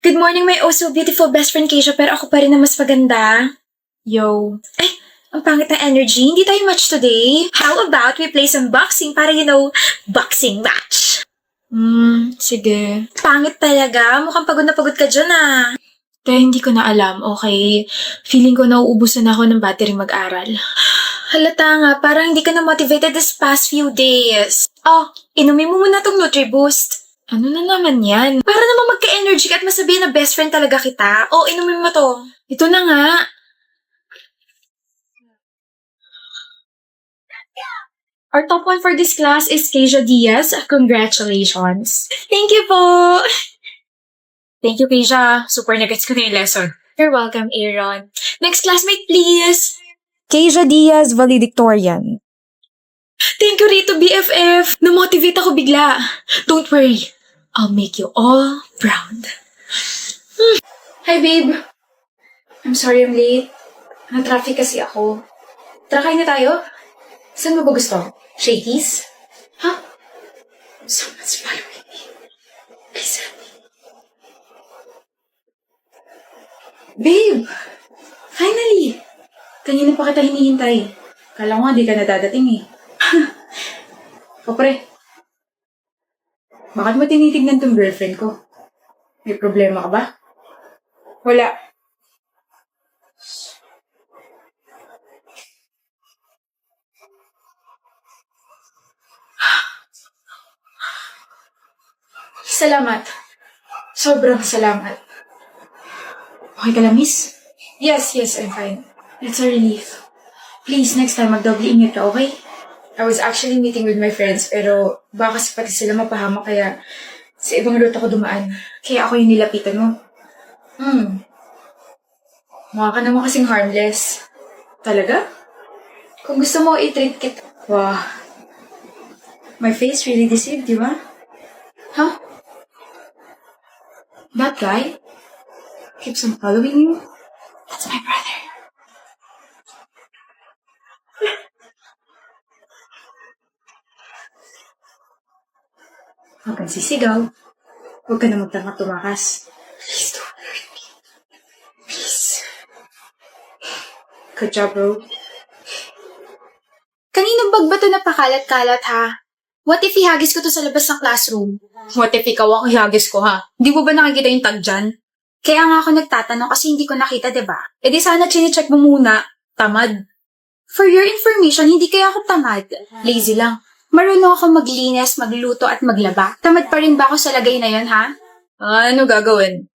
Good morning, my oh so beautiful best friend Keisha, pero ako pa rin na mas maganda. Yo. Ay, ang pangit ng energy. Hindi tayo match today. How about we play some boxing para boxing match? Sige. Pangit talaga. Mukhang pagod na pagod ka dyan ah. Kaya hindi ko na alam, okay? Feeling ko nauubusan ako ng battery mag-aral. Halata nga, parang hindi ka na motivated this past few days. Oh, inumin mo muna tong Nutriboost. Ano na naman yan? Para naman magka-energy ka at masabihin na best friend talaga kita. Oh, inumin mo to. Ito na nga. Our top one for this class is Keisha Diaz. Congratulations. Thank you po. Thank you, Keisha. Super nagets ko na yung lesson. You're welcome, Aaron. Next classmate, please. Keisha Diaz, valedictorian. Thank you, Rito BFF. Na-motivate ako bigla. Don't worry. I'll make you all proud. Hi, babe. I'm sorry I'm late. Na-traffic kasi ako. Tara, kain na tayo? Saan mo ba gusto? Shakey's? Ha? So much fun with me. Please help me. Babe! Finally! Kanina pa kita hinihintay. Kala ko nga di ka nadadating eh. Kapre, bakit mo tinitignan tong girlfriend ko? May problema ka ba? Wala. Salamat. Sobrang salamat. Okay ka lang, miss? Yes, I'm fine. It's a relief. Please, next time magdoble ingat ka, okay? I was actually meeting with my friends, pero baka kasi pati sila mapahamak kaya sa ibang route ako dumaan. Kaya ako yung nilapitan mo. Mukha ka naman kasing harmless. Talaga? Kung gusto mo, i-treat kita. Wow. My face really deceived, di ba? Huh? That guy keeps on following you? That's my brother. Huwag kang sisigaw. Huwag ka na magtanga tumakas. Please don't hurt me. Please. Good job, bro. Kaninong bag ba ito napakalat-kalat, ha? What if ihagis ko to sa labas ng classroom? What if ikaw ang ihagis ko, ha? Di mo ba nakikita yung tag dyan? Kaya nga ako nagtatanong kasi hindi ko nakita, diba? E di sana chinecheck mo muna. Tamad. For your information, hindi kaya ako tamad. Lazy lang. Marunong ako maglinis, magluto at maglaba. Tamad pa rin ba ako sa lagay na yon, ha? Ano gagawin?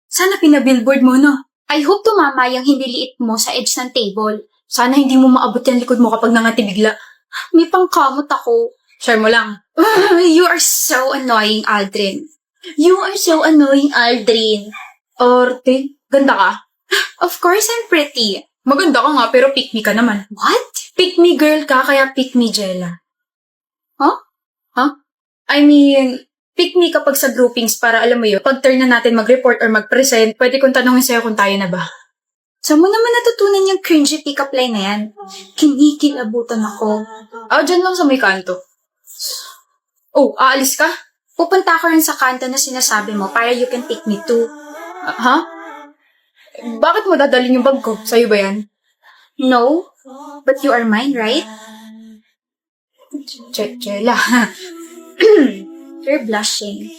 Sana pinabillboard mo, no? I hope tumama yung hindi liit mo sa edge ng table. Sana hindi mo maabot yung likod mo kapag nangatibigla. May pangkamot ako. Share mo lang. You are so annoying, Aldrin. You are so annoying, Aldrin. Arte, ganda ka? Of course, I'm pretty. Maganda ka nga, pero pick me ka naman. What? Pick me girl ka, kaya pick me Jella. Huh? I mean, pick me kapag sa groupings para alam mo yun, pag turn na natin mag-report or mag-present, pwede kong tanongin sa'yo kung tayo na ba. Saan mo naman natutunan yung cringy pick-up line na yan? Kinikilabutan ako. Dyan lang sa may kanto. Oh, aalis ka? Pupunta ako rin sa kanto na sinasabi mo para you can pick me too. Ha? Bakit mo dadalhin yung bag ko? Sa'yo ba yan? No, but you are mine, right? Jella. You're blushing.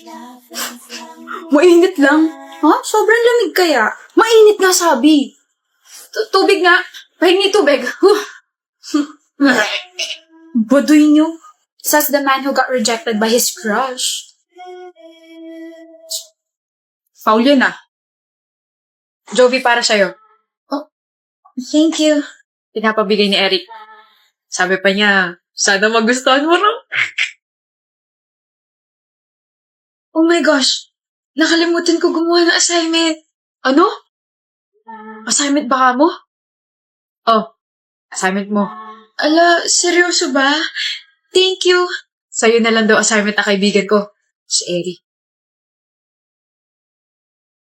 Mainit lang. Ha? Sobrang lamig kaya. Mainit nga sabi. Tubig nga. Pahingi tubig. Baduy niyo. Says the man who got rejected by his crush. Foul yun ah. Jovi para sa'yo. Oh, thank you. Pinapabigay ni Eric. Sabi pa niya, sana magustuhan mo raw. Oh my gosh. Nakalimutan ko gumawa ng assignment. Ano? Assignment ba mo? Oh, assignment mo. Ala, seryoso ba? Thank you. Sa'yo na lang daw assignment na kaibigan ko. Si Eric.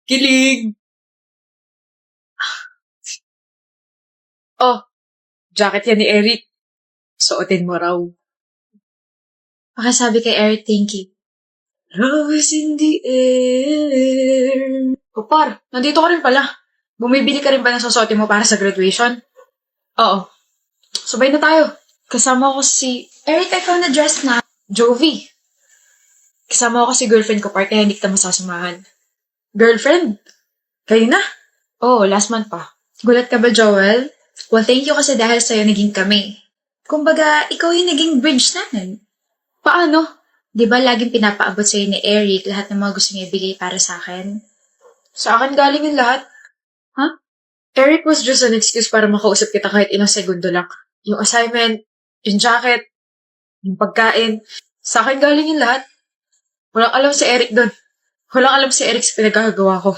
Kilig! Oh, jacket yan ni Eric. Suotin mo raw. Pakasabi kay Eric, thank you. Rose in the air. O par, nandito ka rin pala. Bumibili ka rin ba ng susuotin mo para sa graduation? Oo. Sabay na tayo. Kasama ko si... Eric, I found a dress na. Jovi. Kasama ko si girlfriend ko, par, kaya hindi kita masasamahan. Girlfriend? Kayo na? Oo, last month pa. Gulat ka ba, Joel? Well, thank you kasi dahil sa'yo naging kami. Kumbaga, ikaw yung naging bridge namin. Paano? Di ba laging pinapaabot sa'yo ni Eric lahat ng mga gusto niya ibigay para sa akin? Sa akin galing yung lahat. Huh? Eric was just an excuse para makausap kita kahit ilang segundo lang. Yung assignment, yung jacket, yung pagkain. Sa akin galing yung lahat. Walang alam si Eric doon. Walang alam si Eric sa pinagkakagawa ko.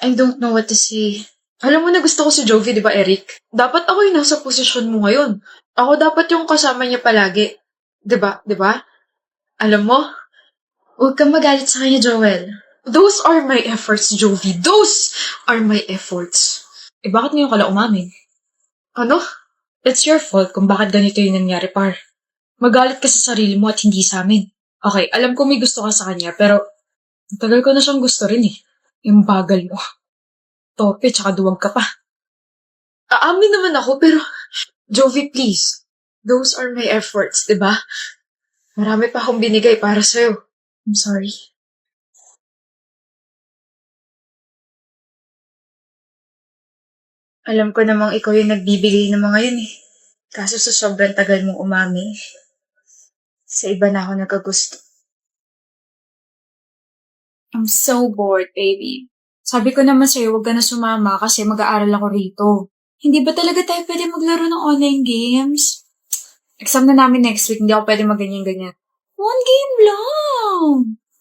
I don't know what to say. Alam mo na gusto ko si Jovi, di ba, Eric? Dapat ako yung nasa posisyon mo ngayon. Ako dapat yung kasama niya palagi. Di ba? Di ba? Alam mo, huwag kang magalit sa kanya, Joel. Those are my efforts, Jovi. Those are my efforts. Eh, bakit ngayon ka lang umamin? Ano? It's your fault kung bakit ganito yung nangyari, par. Magalit ka sa sarili mo at hindi sa amin. Okay, alam ko may gusto ka sa kanya, pero tagal ko na siyang gusto rin eh. Yung bagal mo. Tope, tsaka duwag ka pa. Aamin naman ako, pero Jovi, please. Those are my efforts, diba? Marami pa akong binigay para sa'yo. I'm sorry. Alam ko namang ikaw yung nagbibigay ng mga yun eh. Kaso sa sobrang tagal mong umami, sa iba na ako nagkagusto. I'm so bored, baby. Sabi ko naman sa'yo, huwag ka na sumama kasi mag-aaral ako rito. Hindi ba talaga tayo pwede maglaro ng online games? Exam na namin next week, hindi ako pwede mag-ganyan-ganyan. One game lang!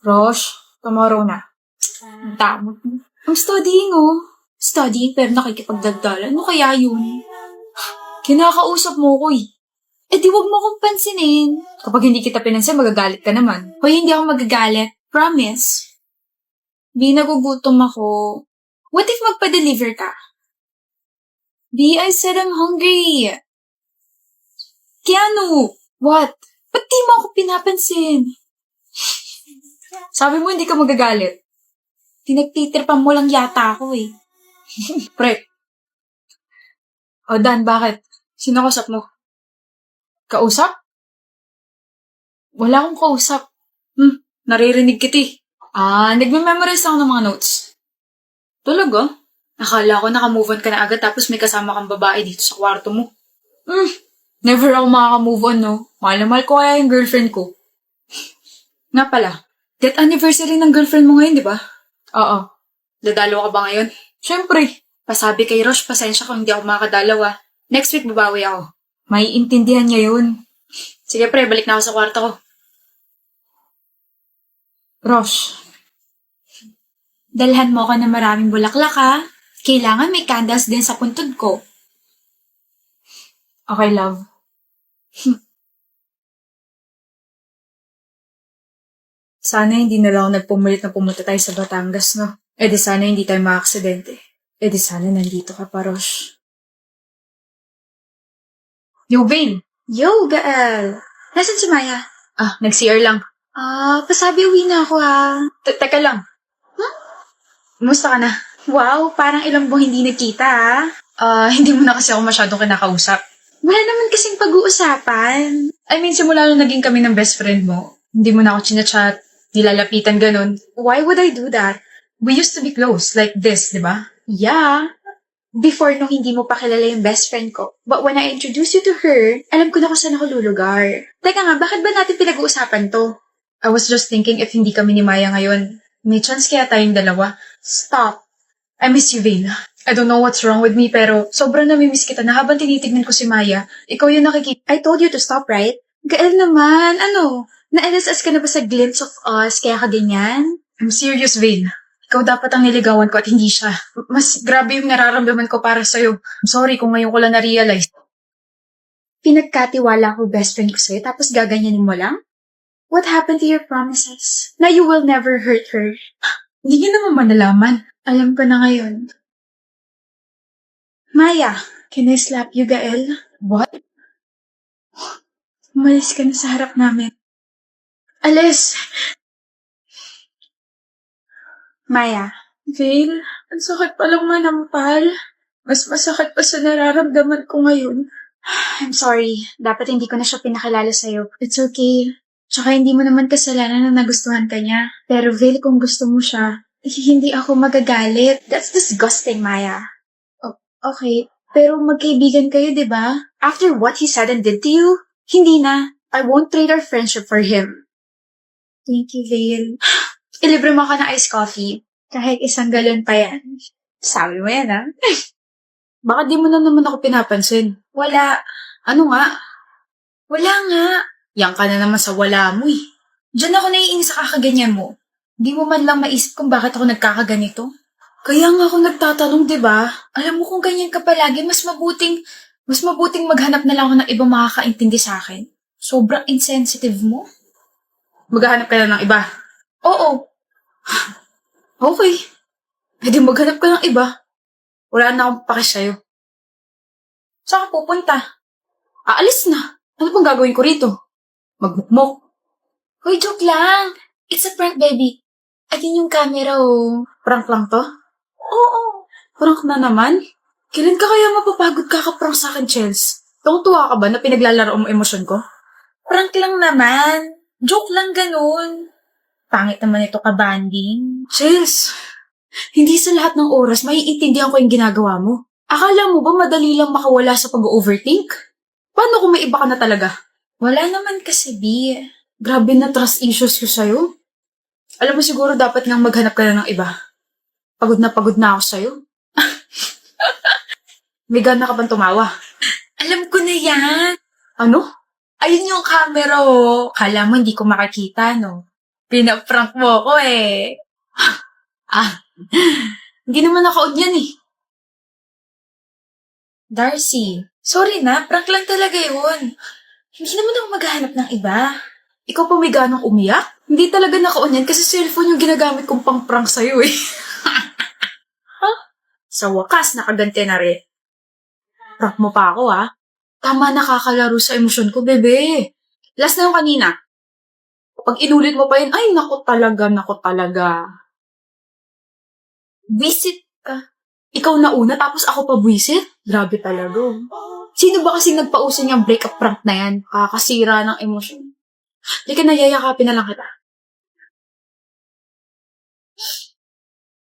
Rosh, tomorrow na. Ang tamot mo. I'm studying, oh. Studying pero nakikipagdagdalan. Ano kaya yun? Kinakausap mo ko eh. Eh di wag mo akong pansinin. Kapag hindi kita pinansin, magagalit ka naman. Hoy, hindi ako magagalit. Promise. Bi, nagugutom ako. What if magpa-deliver ka? Bi, I said I'm hungry. Keanu, what? Ba't di mo ako pinapansin? Sabi mo hindi ka magagalit. Pinagtitirpan mo lang yata ako eh. Pre. O Dan, bakit? Sino kausap mo? Kausap? Wala akong kausap. Naririnig kita eh. Nagme-memorize ako ng mga notes. Talaga? Akala ko naka-move on ka na agad tapos may kasama kang babae dito sa kwarto mo. Never ako makaka-move on, no? Mahal na mahal ko kaya yung girlfriend ko. Nga pala, death anniversary ng girlfriend mo ngayon, di ba? Oo. Dadalo ka ba ngayon? Siyempre. Pasabi kay Rosh, pasensya kung hindi ako makakadalaw ah. Next week babawi ako. May intindihan niya yun. Sige pre, balik na ako sa kwarto ko. Rosh, dalhan mo ako ng maraming bulaklak ha. Kailangan may candles din sa puntod ko. Okay, love. Sana hindi na lang nagpumulit na pumunta tayo sa Batangas, no? Eh di sana hindi tayo makaaksidente. Eh di sana nandito ka pa, Rosh. Yo, Vane! Yo, Gael! Nasaan si Maya? Nag-CR lang. Pasabi uwi na ako ha. Teka lang. Huh? Kumusta ka na? Wow, parang ilang buwan hindi nagkita ha. Hindi mo na kasi ako masyadong kinakausap. Wala naman kasing pag-uusapan. I mean, simula nung naging kami ng best friend mo, hindi mo na ako chinachat, nilalapitan ganun. Why would I do that? We used to be close, like this, di ba? Yeah. Before nung hindi mo pa kilala yung best friend ko. But when I introduced you to her, alam ko na kung saan ako lulugar. Teka nga, bakit ba natin pinag-uusapan to? I was just thinking if hindi kami ni Maya ngayon, may chance kaya tayong dalawa. Stop. I miss you, Vane. I don't know what's wrong with me, pero sobrang namimiss kita na habang tinitignan ko si Maya, ikaw yung nakikita. I told you to stop, right? Gael naman, ano? Na-LSS ka na ba sa glimpse of us, kaya ka ganyan? I'm serious, Vane. Ikaw dapat ang niligawan ko at hindi siya. Mas grabe yung nararamdaman ko para sa'yo. I'm sorry kung ngayon ko lang na-realize. Pinagkatiwala ko best friend ko sa'yo, tapos gaganyanin mo lang? What happened to your promises? Na you will never hurt her? Hindi niya naman manalaman. Alam ko na ngayon. Maya, can I slap you, Gael? What? Umalis ka na sa harap namin. Alis! Maya, Vale, ang sakit palang manampal. Mas masakit pa sa nararamdaman ko ngayon. I'm sorry. Dapat hindi ko na siya pinakilala sa'yo. It's okay. Tsaka hindi mo naman kasalanan na nagustuhan ka niya. Pero Vale, kung gusto mo siya, hindi ako magagalit. That's disgusting, Maya. Okay, pero magkaibigan kayo, di ba? After what he said and did to you, hindi na. I won't trade our friendship for him. Thank you, Vale. Ilibre mo ako ng iced coffee. Kahit isang galon pa yan. Sabi mo yan, ha? Baka di mo na naman ako pinapansin. Wala. Ano nga? Wala nga. Yang ka na naman sa wala mo eh. Diyan ako naiinis sa kakaganyan mo. Di mo man lang maisip kung bakit ako nagkakaganito. Kaya nga ako nagtatanong, di ba? Alam mo kung ganyan ka palagi, mas mabuting maghanap na lang ako ng ibang makakaintindi sa akin. Sobrang insensitive mo. Maghanap ka na ng iba? Oo. Okay. Pwede maghanap ka ng iba. Wala na akong pake sa'yo. Saan ka pupunta? Aalis na. Ano pang gagawin ko rito? Magmukmok. Hoy, joke lang. It's a prank, baby. Ayun yung camera, oh. Prank lang to? Oo. Prank na naman? Kailan ka kaya mapapagod kakaprank sa akin, Chels? Tuwang-tuwa ka ba na pinaglalaro mo emosyon ko? Prank lang naman. Joke lang ganun. Pangit naman ito ka-banding. Chels, hindi sa lahat ng oras maiintindihan ko yung ginagawa mo. Akala mo ba madali lang makawala sa pag-overthink? Paano kung may iba ka na talaga? Wala naman kasi, B. Grabe na trust issues ko sa'yo. Alam mo siguro dapat ngang maghanap ka na ng iba. Pagod na ako sa'yo. May gana ka bang tumawa? Alam ko na yan. Ano? Ayun yung camera, oh. Kala mo hindi ko makakita, no? Pinaprank mo ko, eh. Hindi naman ako yan, eh. Darcy, sorry na, prank lang talaga yun. Hindi naman ako maghahanap ng iba. Ikaw pa may ganang umiyak? Hindi talaga naka-on kasi cellphone yung ginagamit kong pang-prank sa'yo, eh. Sa wakas, nakaganti na rin. Prank mo pa ako, ha? Tama, nakakalaro sa emosyon ko, bebe. Last na yung kanina. Pag inulit mo pa yun, ay, naku talaga. Visit ka. Ikaw na una, tapos ako pa buwisit? Grabe talaga. Sino ba kasing nagpauso niyang breakup prank na yan? Kakasira ng emosyon. Hindi ka nayayakapin na lang kita.